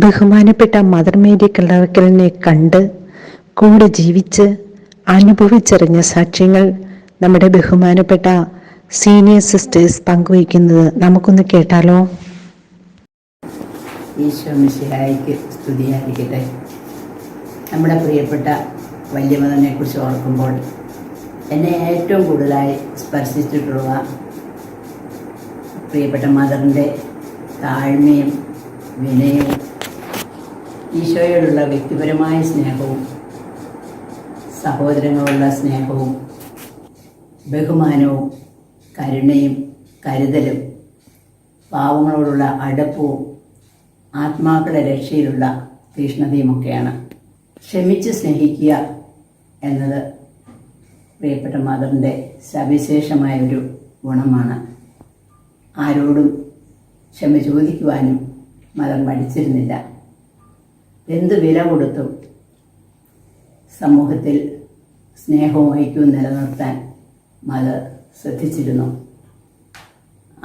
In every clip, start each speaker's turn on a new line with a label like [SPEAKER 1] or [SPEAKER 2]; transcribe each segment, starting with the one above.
[SPEAKER 1] ബഹുമാനപ്പെട്ട mother Mary കല്ലറയ്ക്കലിനെ കണ്ട് കൂടെ ജീവിച്ച് അനുഭവിച്ചറിഞ്ഞ സാക്ഷ്യങ്ങൾ നമ്മുടെ ബഹുമാനപ്പെട്ട സീനിയർ സിസ്റ്റേഴ്സ് പങ്കുവയ്ക്കുന്നത് നമുക്കൊന്ന് കേട്ടാലോ?
[SPEAKER 2] ഈശോ മിശിഹായ്ക്ക് സ്തുതിയായിരിക്കട്ടെ. നമ്മുടെ പ്രിയപ്പെട്ട വല്യമദറിനെ കുറിച്ച് ഓർക്കുമ്പോൾ എന്നെ ഏറ്റവും കൂടുതലായി സ്പർശിച്ചിട്ടുള്ള പ്രിയപ്പെട്ട മദറിൻ്റെ താഴ്മയും വിനയവും ഈശോയോടുള്ള വ്യക്തിപരമായ സ്നേഹവും സഹോദരങ്ങളുള്ള സ്നേഹവും ബഹുമാനവും കരുണയും കരുതലും പാവങ്ങളോടുള്ള അടുപ്പവും ആത്മാക്കളുടെ രക്ഷയിലുള്ള തീഷ്ണതയുമൊക്കെയാണ്. ക്ഷമിച്ച് സ്നേഹിക്കുക എന്നത് പ്രിയപ്പെട്ട മദറിൻ്റെ സവിശേഷമായൊരു ഗുണമാണ്. ആരോടും ക്ഷമ ചോദിക്കുവാനും മദർ മടിച്ചിരുന്നില്ല. എന്ത് വില കൊടുത്തും സമൂഹത്തിൽ സ്നേഹവും ഐക്യവും നിലനിർത്താൻ മദർ ശ്രദ്ധിച്ചിരുന്നു.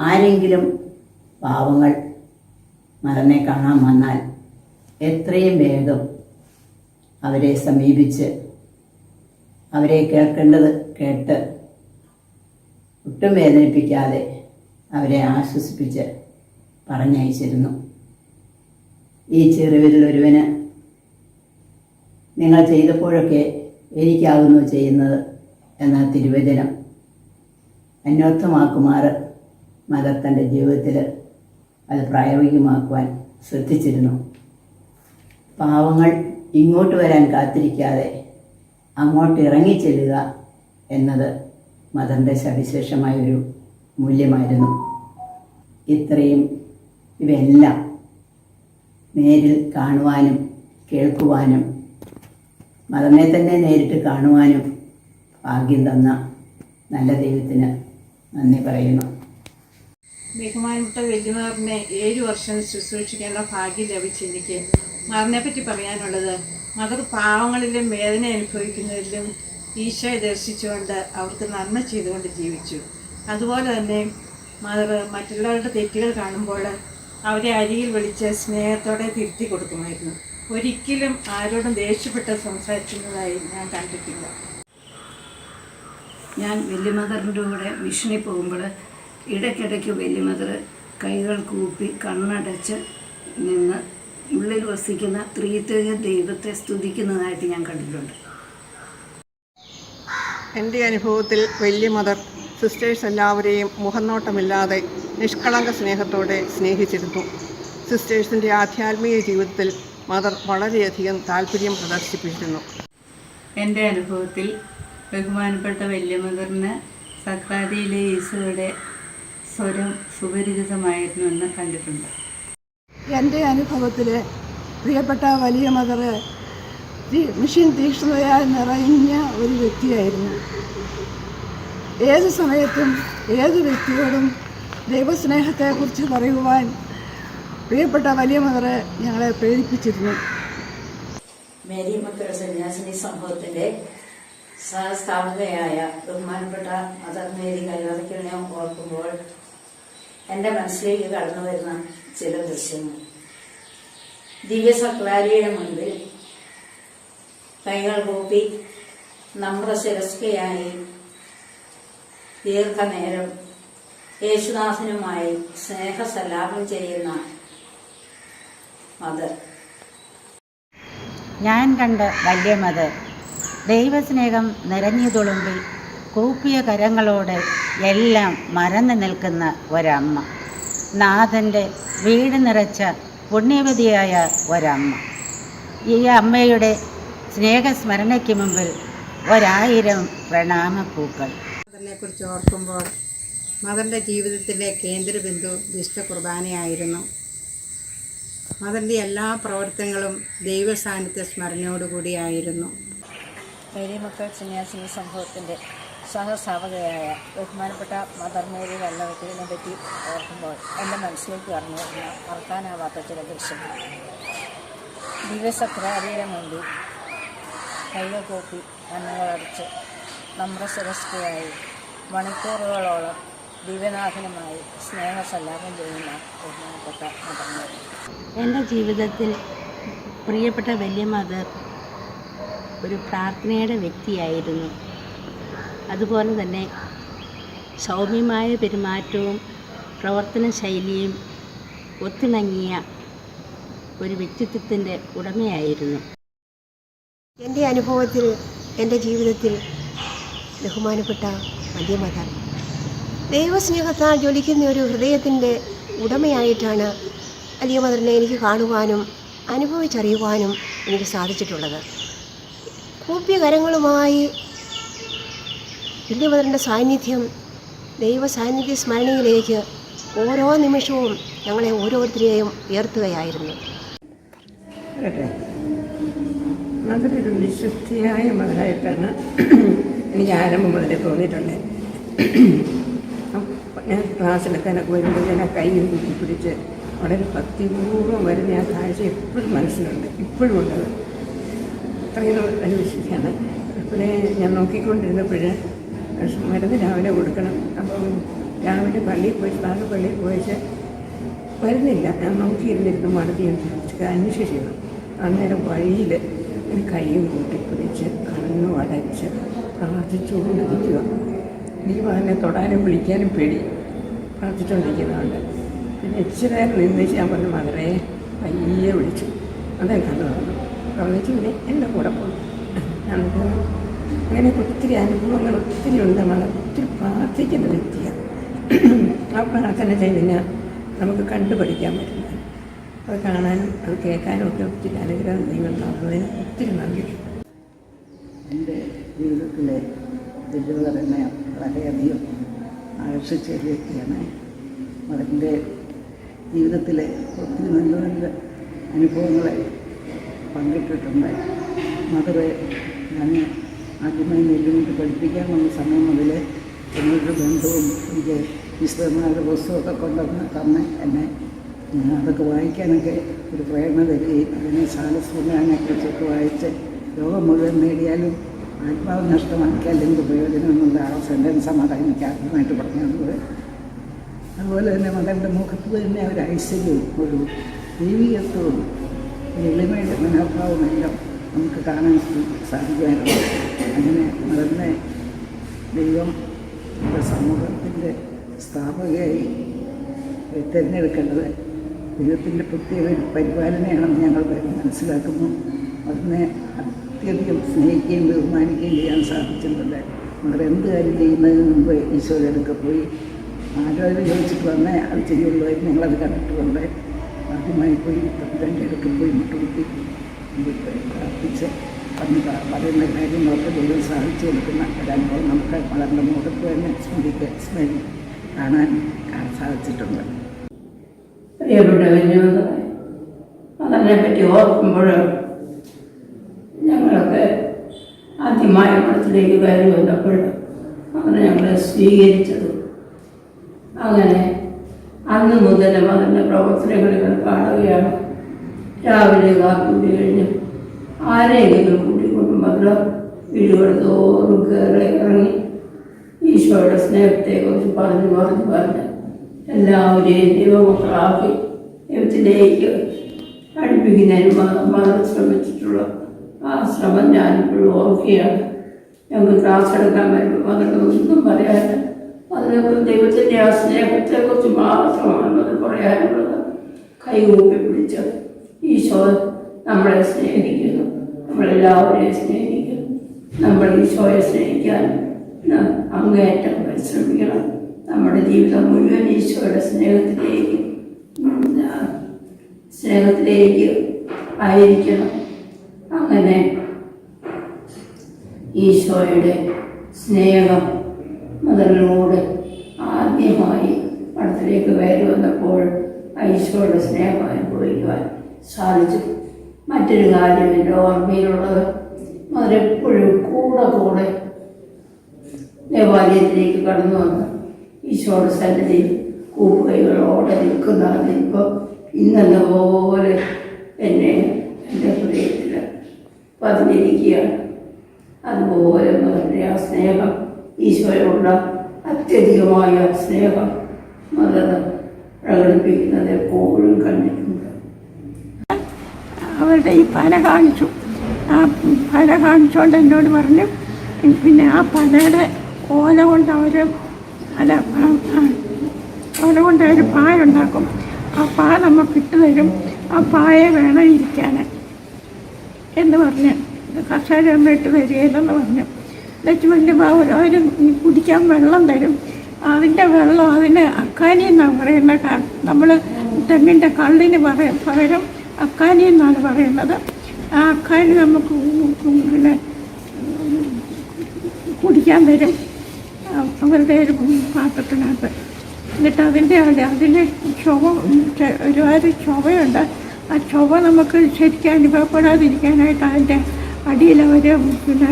[SPEAKER 2] ആരെങ്കിലും പാവങ്ങൾ മദറിനെ കാണാൻ വന്നാൽ എത്രയും വേഗം അവരെ സമീപിച്ച് അവരെ കേൾക്കേണ്ടത് കേട്ട് ഒട്ടും വേദനിപ്പിക്കാതെ അവരെ ആശ്വസിപ്പിച്ച് പറഞ്ഞയച്ചിരുന്നു. ഈ ചെറുവിരൽ ഒരുവന് നിങ്ങൾ ചെയ്തപ്പോഴൊക്കെ എനിക്കാകുന്നു ചെയ്യുന്നത് എന്ന തിരുവചനം അന്വർത്ഥമാക്കുമാറ് മദർ തൻ്റെ ജീവിതത്തിൽ അത് പ്രായോഗികമാക്കുവാൻ ശ്രദ്ധിച്ചിരുന്നു. പാവങ്ങൾ ഇങ്ങോട്ട് വരാൻ കാത്തിരിക്കാതെ അങ്ങോട്ട് ഇറങ്ങിച്ചെല്ലുക എന്നത് മദറിൻ്റെ സവിശേഷമായൊരു മൂല്യമായിരുന്നു. ഇത്രയും ഇവയെല്ലാം നേരിൽ കാണുവാനും കേൾക്കുവാനും മദറിനെ തന്നെ നേരിട്ട് കാണുവാനും ഭാഗ്യം തന്ന നല്ല ദൈവത്തിന് നന്ദി പറയുന്നു.
[SPEAKER 3] ബഹുമാനപ്പെട്ട വല്യമദറിനെ 7 വർഷം ശുശ്രൂഷിക്കേണ്ട ഭാഗ്യം ലഭിച്ച എനിക്ക് മദറിനെ പറ്റി പറയാനുള്ളത്, മദർ പാവങ്ങളിലും വേദന അനുഭവിക്കുന്നതിലും ഈശോയെ ദർശിച്ചുകൊണ്ട് അവർക്ക് നന്മ ചെയ്തുകൊണ്ട് ജീവിച്ചു. അതുപോലെ തന്നെ മദർ മറ്റുള്ളവരുടെ തെറ്റുകൾ കാണുമ്പോൾ അവരെ അരികിൽ വിളിച്ച് സ്നേഹത്തോടെ തിരുത്തി കൊടുക്കുമായിരുന്നു. ഒരിക്കലും ആരോടും ദേഷ്യപ്പെട്ട് സംസാരിക്കുന്നതായി ഞാൻ കണ്ടിട്ടില്ല.
[SPEAKER 4] ഞാൻ വല്യമദറിൻ്റെ കൂടെ മിഷനിൽ പോകുമ്പോൾ ഇടയ്ക്കിടയ്ക്ക് വല്യമദർ കൈകൾ കൂപ്പി കണ്ണടച്ച് നിന്ന് ഉള്ളിൽ വസിക്കുന്ന ത്രിത്വൈക ദൈവത്തെ സ്തുതിക്കുന്നതായിട്ട് ഞാൻ കണ്ടിട്ടുണ്ട്.
[SPEAKER 5] എൻ്റെ അനുഭവത്തിൽ വല്യമദർ സിസ്റ്റേഴ്സ് എല്ലാവരെയും മുഖനോട്ടമില്ലാതെ നിഷ്കളങ്ക സ്നേഹത്തോടെ സ്നേഹിച്ചിരുന്നു. സിസ്റ്റേഴ്സിൻ്റെ ആധ്യാത്മിക ജീവിതത്തിൽ മദർ വളരെയധികം താല്പര്യം പ്രദർശിപ്പിച്ചിരുന്നു.
[SPEAKER 6] എൻ്റെ അനുഭവത്തിൽ ബഹുമാനപ്പെട്ട വല്യമദറിന് സക്രാരിയിലെ ഈശോയുടെ സ്വരം സുപരിചിതമായിരുന്നു എന്ന് കണ്ടിട്ടുണ്ട്.
[SPEAKER 7] എൻ്റെ അനുഭവത്തിൽ പ്രിയപ്പെട്ട വലിയ മദർ മിഷൻ തീക്ഷ്ണതയാൽ നിറഞ്ഞ ഒരു വ്യക്തിയായിരുന്നു. ഏത് സമയത്തും ഏത് വ്യക്തിയോടും ദൈവസ്നേഹത്തെക്കുറിച്ച് പറയുവാൻ പ്രിയപ്പെട്ട വലിയ മദർ ഞങ്ങളെ പ്രേരിപ്പിച്ചിരുന്നു.
[SPEAKER 2] മേരി മക്കൾ സന്യാസിനി സംഭവത്തിൻ്റെ സഹസ്ഥാപകയായ ബഹുമാനപ്പെട്ട മദർ മേരി കല്ലറയ്ക്കലിനെ ഓർക്കുമ്പോൾ എൻ്റെ മനസ്സിലേക്ക് കടന്നു വരുന്ന ചില ദൃശ്യങ്ങൾ. ദിവ്യ സക്രാരിയുടെ മുൻപിൽ കൈകൾ കൂപ്പി നമ്രശിരസ്കയായി ദീർഘനേരം യേശുദാസനുമായി സ്നേഹസല്ലാപം ചെയ്യുന്ന മദർ.
[SPEAKER 8] ഞാൻ കണ്ട വലിയ മദർ ദൈവസ്നേഹം നിറഞ്ഞു തുളുമ്പി കൂപ്പിയ കരങ്ങളോടെ എല്ലാം മറന്നു നിൽക്കുന്ന ഒരമ്മ. നാഥൻ്റെ വീട് നിറച്ച പുണ്യവതിയായ ഒരമ്മ. ഈ അമ്മയുടെ സ്നേഹസ്മരണയ്ക്ക് മുമ്പിൽ 1000 പ്രണാമപ്പൂക്കൾ.
[SPEAKER 3] മദറിനെക്കുറിച്ച് ഓർക്കുമ്പോൾ മദറിൻ്റെ ജീവിതത്തിലെ കേന്ദ്രബിന്ദു വിശുദ്ധ കുർബാനയായിരുന്നു. മദറിൻ്റെ എല്ലാ പ്രവർത്തനങ്ങളും ദൈവസാന്നിധ്യ സ്മരണയോടുകൂടിയായിരുന്നു.
[SPEAKER 9] മേരി മക്കൾ സന്യാസിനി സംഭവത്തിൻ്റെ സഹസ്ഥാപകയായ ബഹുമാനപ്പെട്ട മദർ മേരി കല്ലറയ്ക്കലിനെ പറ്റി ഓർക്കുമ്പോൾ എൻ്റെ മനസ്സിലേക്ക് കടന്നു വരുന്ന മറക്കാനാവാത്ത ചില ദൃശ്യങ്ങൾ. ദിവസക്രാരിയുടെ മുമ്പിൽ കൈകൾ കോപ്പി കണ്ണുകളടച്ച് നമ്രശിരസ്കയായി മണിക്കൂറുകളോളം ദിവ്യനാഥനുമായി സ്നേഹസല്ലാപം ചെയ്യുന്ന ബഹുമാനപ്പെട്ട മദർ മേരി.
[SPEAKER 10] എൻ്റെ ജീവിതത്തിൽ പ്രിയപ്പെട്ട വലിയ മദർ ഒരു പ്രാർത്ഥനയുടെ വ്യക്തിയായിരുന്നു. അതുപോലെ തന്നെ സൗമ്യമായ പെരുമാറ്റവും പ്രവർത്തന ശൈലിയും ഒത്തിണങ്ങിയ ഒരു വ്യക്തിത്വത്തിൻ്റെ ഉടമയായിരുന്നു.
[SPEAKER 11] എൻ്റെ അനുഭവത്തിൽ, എൻ്റെ ജീവിതത്തിൽ ബഹുമാനപ്പെട്ട വലിയ മദർ ദൈവസ്നേഹത്താൽ ജ്വലിക്കുന്ന ഒരു ഹൃദയത്തിൻ്റെ ഉടമയായിട്ടാണ് വലിയ മദറിനെ എനിക്ക് കാണുവാനും അനുഭവിച്ചറിയുവാനും എനിക്ക് സാധിച്ചിട്ടുള്ളത്. കൂപ്യകരങ്ങളുമായി വലിയ മദറിൻ്റെ സാന്നിധ്യം, ദൈവ സാന്നിധ്യ സ്മരണയിലേക്ക് ഓരോ നിമിഷവും ഞങ്ങളെ ഓരോരുത്തരെയും ഉയർത്തുകയായിരുന്നു.
[SPEAKER 12] അതൊരു വിശുദ്ധിയായ മകളായിട്ടാണ് എനിക്ക് ആരംഭം മുതലേ തോന്നിയിട്ടുണ്ട്. ഞാൻ ക്ലാസ്സിലെത്താനൊക്കെ വരുമ്പോൾ ഞാൻ ആ കൈയും പിടിച്ച് വളരെ ഭക്തിപൂർവ്വം വരുന്ന ആ കാഴ്ച എപ്പോഴും മനസ്സിലുണ്ട്, ഇപ്പോഴും ഉണ്ടത്. അത്രയും ഒരു വിശുദ്ധിയാണ്. ഇപ്പോഴേ ഞാൻ നോക്കിക്കൊണ്ടിരുന്നപ്പോൾ മരുന്ന് രാവിലെ കൊടുക്കണം. അപ്പം രാവിലെ പള്ളിയിൽ പോയി പള്ളിയിൽ പോയിച്ച് വരുന്നില്ല. ഞാൻ നോക്കിയിരുന്നിരുന്നു മടത്തി അന്വേഷിച്ചിരുന്നു. അന്നേരം വഴിയിൽ കൈയും കൂട്ടിപ്പിടിച്ച് കണ്ണു അടച്ച് പ്രാർത്ഥിച്ചുകൊണ്ടിരിക്കുക. എനിക്ക് അതിനെ തൊടാനും വിളിക്കാനും പേടി, പ്രാർത്ഥിച്ചുകൊണ്ടിരിക്കുന്നുണ്ട്. പിന്നെ ഇച്ചിരി നിന്ന് ഞാൻ പറഞ്ഞു മദറേ പയ്യെ വിളിച്ചു. അതേ കണ്ടു വന്നു പ്രവചിച്ചു. പിന്നെ എൻ്റെ കൂടെ പോയി. അങ്ങനെ ഒത്തിരി അനുഭവങ്ങൾ ഒത്തിരി ഉണ്ട്. മകൾ ഒത്തിരി പ്രാർത്ഥിക്കുന്ന വ്യക്തിയാണ്. ആ പ്രാർത്ഥന ചെയ്തിനാൽ നമുക്ക് കണ്ടുപഠിക്കാൻ പറ്റുന്നത്. അത് കാണാനും അത് കേൾക്കാനും ഒക്കെ ഒത്തിരി അനുഗ്രഹം ദൈവം നൽകുന്നതിന് ഒത്തിരി നന്ദി.
[SPEAKER 4] എൻ്റെ ജീവിതത്തിലെ വലിയ എന്നെ വളരെയധികം ആകർഷിച്ച ഒരു വ്യക്തിയാണ്. മദറിൻ്റെ ജീവിതത്തിലെ ഒത്തിരി നല്ല നല്ല അനുഭവങ്ങളെ പങ്കിട്ടിട്ടുണ്ട്. മദറ് ഞാൻ ആദ്യമായി നെല്ലുകൊണ്ട് പഠിപ്പിക്കാൻ വന്ന സമയം മുതൽ എന്നൊരു ബന്ധവും എനിക്ക് വിശദമായ പുസ്തകമൊക്കെ കൊണ്ടുവന്ന് തന്ന് എന്നെ അതൊക്കെ വായിക്കാനൊക്കെ ഒരു പ്രേരണ തരികയും അതിനെ സാലസ്വനാനെക്കുറിച്ചൊക്കെ വായിച്ച് ലോകം മുഴുവൻ നേടിയാലും ആത്മാവ് നഷ്ടമാക്കിയാൽ എന്ത് പ്രയോജനം എന്നുള്ള ആ സെൻറ്റൻസാണ് എനിക്ക് ആദ്യമായിട്ട് പറഞ്ഞു തന്നത്. അതുപോലെ തന്നെ മദറിൻ്റെ മുഖത്ത് തന്നെ ഒരു ഐശ്വര്യവും ഒരു ദൈവികത്വവും എളിമയുടെ മനോഭാവമെല്ലാം നമുക്ക് കാണാൻ സാധിക്കുമായിരുന്നു. അങ്ങനെ മദറിനെ ദൈവം സമൂഹത്തിൻ്റെ സ്ഥാപകയായി തിരഞ്ഞെടുക്കേണ്ടത് ദൈവത്തിൻ്റെ പ്രത്യേക പരിപാലനയാണെന്ന് ഞങ്ങൾ മനസ്സിലാക്കുന്നു. അതിനെ അത്യധികം സ്നേഹിക്കുകയും ബഹുമാനിക്കുകയും ചെയ്യാൻ സാധിച്ചിട്ടുണ്ട്. മദർ എന്ത് കാര്യം ചെയ്യുന്നതിന് മുമ്പ് ഈശോയുടെ അടുക്ക പോയി ആരോഗ്യം ചോദിച്ചിട്ട് വന്നേ അത് ചെയ്യുള്ളതായിട്ട് ഞങ്ങളത് കണ്ടിട്ടുണ്ട്. ആദ്യമായി പോയി തമ്പുരാൻ്റെ അടുക്ക പോയി മുട്ടുകുത്തി പ്രാർത്ഥിച്ച് അന്ന് പറയുന്ന കാര്യങ്ങളൊക്കെ ദൈവം സാധിച്ചു കൊടുക്കുന്ന ഒരനുഭവം നമുക്ക് മദറിൻ്റെ മുഖത്ത് തന്നെ കാണാൻ സാധിച്ചിട്ടുണ്ട്.
[SPEAKER 6] പ്രിയപ്പെട്ട വലിയമദറേ, അതിനെപ്പറ്റി ഓർക്കുമ്പോൾ ഞങ്ങളൊക്കെ ആദ്യമായി മഠത്തിലേക്ക് കയറി വന്നപ്പോൾ അങ്ങനെ ഞങ്ങളെ സ്വീകരിച്ചത്. അങ്ങനെ അന്ന് മുതൽ അതിൻ്റെ പ്രവർത്തനങ്ങൾ കാണുകയാണ്. രാവിലെ കാപ്പി കഴിഞ്ഞ് ആരെങ്കിലും കൂട്ടിക്കൊണ്ട് മദർ വീടുകൾ തോറും കയറി ഇറങ്ങി ഈശോയുടെ സ്നേഹത്തെക്കുറിച്ച് പറഞ്ഞ് എല്ലാവരെയും ദൈവമക്കളാക്കി ദൈവത്തിലേക്ക് അടുപ്പിക്കുന്നതിന് മദർ ശ്രമിച്ചിട്ടുള്ള ആ ശ്രമം ഞാനിപ്പോഴും ഓർക്കുകയാണ്. ഞങ്ങൾക്ക് ക്ലാസ് എടുക്കാൻ വരുമ്പോൾ മദറിന് ഒന്നും പറയാനില്ല. അതിനൊക്കെ ദൈവത്തിൻ്റെ ആ സ്നേഹത്തെക്കുറിച്ച് മാത്രമാണ് അത് പറയാനുള്ളത്. കൈകൂപ്പി പിടിച്ച് ഈശോ നമ്മളെ സ്നേഹിക്കുന്നു, നമ്മളെല്ലാവരെയും സ്നേഹിക്കുന്നു. നമ്മൾ ഈശോയെ സ്നേഹിക്കാൻ അങ്ങേയറ്റം പരിശ്രമിക്കണം. നമ്മുടെ ജീവിതം മുഴുവൻ ഈശോയുടെ സ്നേഹത്തിലേക്ക് ആയിരിക്കണം. അങ്ങനെ ഈശോയുടെ സ്നേഹം മദറിലൂടെ ആദ്യമായി മഠത്തിലേക്ക് കയറി വന്നപ്പോൾ ഈശോയുടെ സ്നേഹം അനുഭവിക്കുവാൻ സാധിച്ചു. മറ്റൊരു കാര്യം എൻ്റെ ഓർമ്മയിലുള്ളത്, മദറെപ്പോഴും കൂടെ ദേവാലയത്തിലേക്ക് കടന്നു വന്ന് ഈശോയുടെ സന്നിധിയിൽ കൂപ്പുകൈകളോടെ നിൽക്കുന്നതാണ് ഇപ്പോൾ ഇന്നെന്ന പോലെ എന്നെ എൻ്റെ ഹൃദയത്തിൽ പതിഞ്ഞിരിക്കുകയാണ്. അതുപോലെ മദറിൻ്റെ ആ സ്നേഹം, ഈശോയോടുള്ള അത്യധികമായ സ്നേഹം മദർ പ്രകടിപ്പിക്കുന്നത് എപ്പോഴും കണ്ടിട്ടുണ്ട്.
[SPEAKER 12] അവരുടെ ഈ പന കാണിച്ചു. ആ പന കാണിച്ചുകൊണ്ട് എന്നോട് പറഞ്ഞു, പിന്നെ ആ പനയുടെ ഓല കൊണ്ട് അവർ ഓല കൊണ്ട് അവർ പായ ഉണ്ടാക്കും. ആ പായ നമുക്ക് ഇട്ട് തരും. ആ പായ വേണം ഇരിക്കാൻ എന്ന് പറഞ്ഞ്, കർഷകർ ഒന്നും ഇട്ട് തരികയില്ലെന്ന് പറഞ്ഞു. എന്നിട്ട് വലിയ അവർ കുടിക്കാൻ വെള്ളം തരും. അതിൻ്റെ വെള്ളം അതിന് അക്കാനി എന്നാണ് പറയുന്നത്. നമ്മൾ തെങ്ങിൻ്റെ കള്ളിന് പകരം അക്കാനി എന്നാണ് പറയുന്നത്. ആ അക്കാനി നമുക്ക് പിന്നെ കുടിക്കാൻ തരും അവരുടെ ഒരു പാത്രത്തിനകത്ത്. എന്നിട്ട് അതിന് ഒരുപാട് ചുവയുണ്ട്. ആ ചുവ നമുക്ക് ശരിക്കും അനുഭവപ്പെടാതിരിക്കാനായിട്ട് അതിൻ്റെ അടിയിലവർ പിന്നെ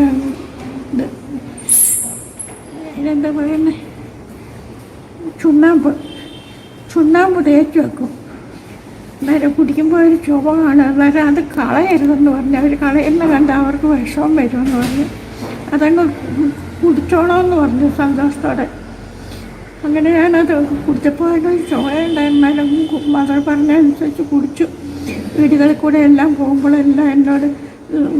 [SPEAKER 12] ഇതിനെന്താ പറയുന്നത്, ചുണ്ണാമ്പ് തേച്ച് വെക്കും. അന്നേരം കുടിക്കുമ്പോൾ ഒരു ചുവ കാണും. അന്നേരം അത് കളയരുതെന്ന് പറഞ്ഞു. അവർ കളയുന്ന കണ്ട് അവർക്ക് വിഷമം വരുമെന്ന് പറഞ്ഞു. അതങ്ങ് കുടിച്ചോണമെന്ന് പറഞ്ഞു സന്തോഷത്തോടെ. അങ്ങനെ ഞാനത് കുടിച്ചപ്പോൾ അതിനൊരു ചുവ ഉണ്ടായിരുന്നാലും മദർ പറഞ്ഞതനുസരിച്ച് കുടിച്ചു. വീടുകളിൽ കൂടെ എല്ലാം പോകുമ്പോഴെല്ലാം എന്നോട്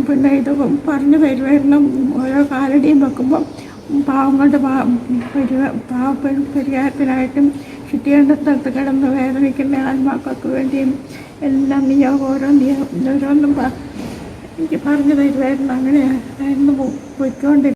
[SPEAKER 12] പിന്നെ ഇത് പറഞ്ഞു തരുമായിരുന്നു. ഓരോ കാലടിയും വെക്കുമ്പം പാവങ്ങളുടെ പരിഹാരത്തിനായിട്ടും ചുറ്റിയേണ്ട സ്ഥലത്ത് കിടന്ന് വേദനിക്കുന്ന ആത്മാക്കൾക്ക് വേണ്ടിയും എല്ലാം ഓരോന്നും എനിക്ക് പറഞ്ഞു തരുമായിരുന്നു. അങ്ങനെയായിരുന്നു പോയിക്കൊണ്ടിരുന്നത്.